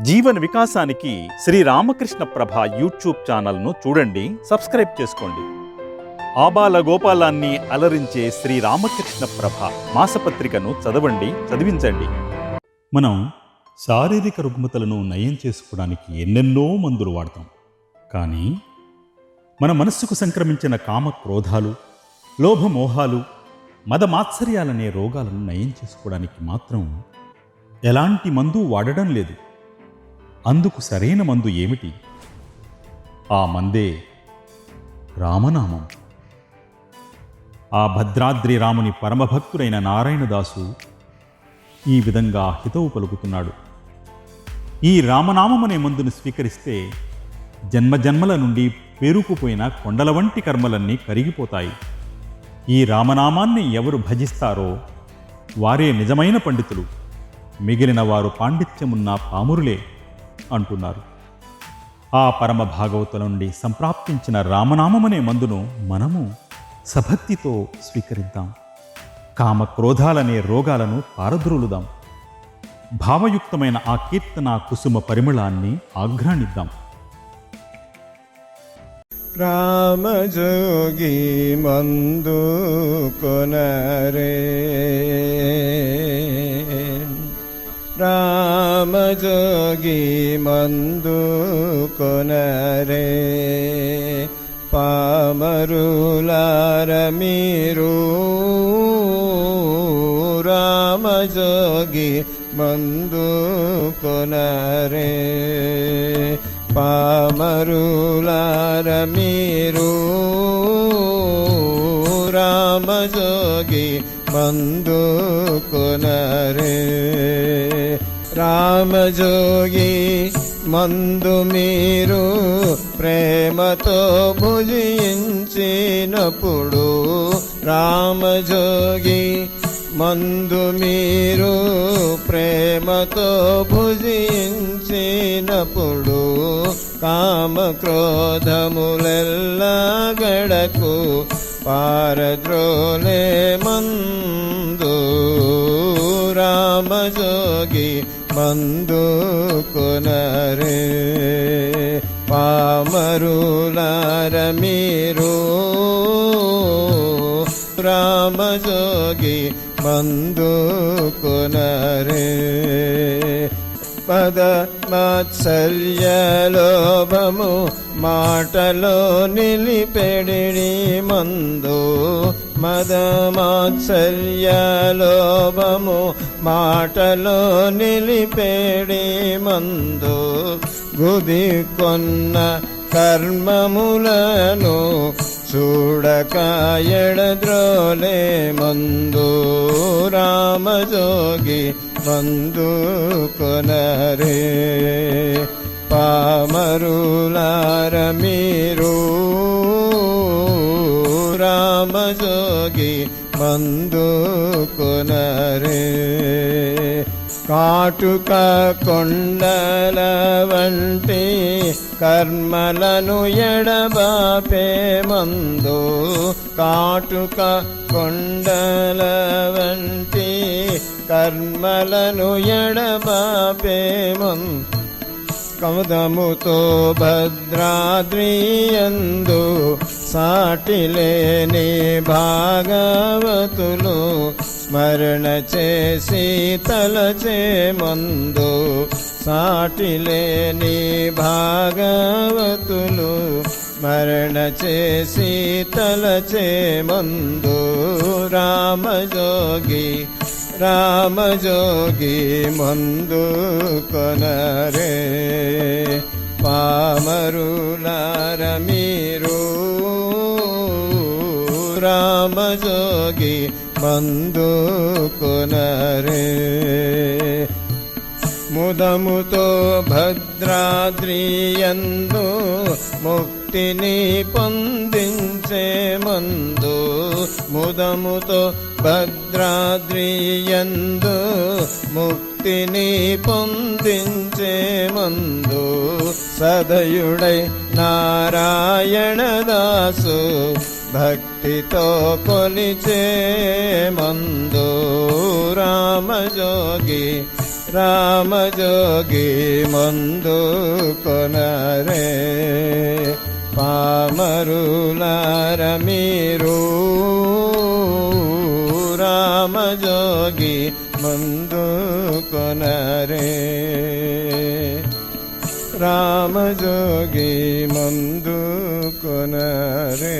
జీవన వికాసానికి శ్రీ రామకృష్ణ ప్రభ యూట్యూబ్ ఛానల్ను చూడండి, సబ్స్క్రైబ్ చేసుకోండి. ఆబాల గోపాలాన్ని అలరించే శ్రీ రామకృష్ణ ప్రభ మాసపత్రికను చదవండి, చదివించండి. మనం శారీరక రుగ్మతలను నయం చేసుకోవడానికి ఎన్నెన్నో మందులు వాడతాం. కానీ మన మనస్సుకు సంక్రమించిన కామ క్రోధాలు, లోభమోహాలు, మదమాత్సర్యాలనే రోగాలను నయం చేసుకోవడానికి మాత్రం ఎలాంటి మందు వాడడం లేదు. అందుకు సరైన మందు ఏమిటి? ఆ మందే రామనామం. ఆ భద్రాద్రి రాముని పరమభక్తుడైన నారాయణదాసు ఈ విధంగా హితవు పలుకుతున్నాడు. ఈ రామనామం అనే మందును స్వీకరిస్తే జన్మజన్మల నుండి పేరుకుపోయిన కొండల వంటి కర్మలన్నీ కరిగిపోతాయి. ఈ రామనామాన్ని ఎవరు భజిస్తారో వారే నిజమైన పండితులు, మిగిలిన వారు పాండిత్యమున్న పామురులే అంటున్నారు. ఆ పరమ భాగవతుల నుండి సంప్రాప్తించిన రామనామమనే మందును మనము సభక్తితో స్వీకరిద్దాం. కామక్రోధాలనే రోగాలను పారద్రోలుదాం. భావయుక్తమైన ఆ కీర్తన కుసుమ పరిమళాన్ని ఆఘ్రాణిద్దాం. రామజోగి మందు కొనరే, రామజోగి మందు కొనరే, పామరులార మీరు రామజోగి మందు కొనరే, పామరులార మీరు రామజోగి మందు కొనరే, రామజోగి మందు మీరు ప్రేమతో భుజించినప్పుడు, రామజోగి మందు మీరు ప్రేమతో భుజించినప్పుడు, కామక్రోధములెల్లా గడకు పారద్రోలే మందు రామజోగి మందు కొనరే, పామరులార మీరు రామజోగి మందు కొనరే, పద మాత్సర్యలోభము మాటలో నిలిపెడిడి మందు, మద మాత్సర్యలోభము మాటలో నిలిపెడి మందు, గుది కొన్న కర్మములను చూడక ఎడద్రోలే మందు రామజోగి మందు కొనరే, పామరులార మీరు రామజోగి మందు కొనరే, కాటుక కొండల వంటి కర్మలను ఎడబాపే మందు, కాటుక కొండల వంటి కర్మలను ఎడబాపే మందు, కమదముతో భద్రాద్రియందు సాటిలేని భాగవతులు స్మరణ చేసి తలచే మందు, సాటిలేని భాగవతులు స్మరణ చేసి తలచే మందు రామజోగి రామజోగి మందు కొనరే, పామరులార మీరు రామజోగి మందు కొనరే, ముదముతో భద్రాద్రియందు ముక్తిని పొందించే మందు, ముదముతో భద్రాద్రియందు ముక్తిని పొందించే మందు, సదయుడై నారాయణదాసు భక్తితో కొలిచే మందు రామజోగి రామజోగి మందు కొనరే పామరులార మీరు రామజోగి మందు కొనరే రామజోగి మందు కొనరే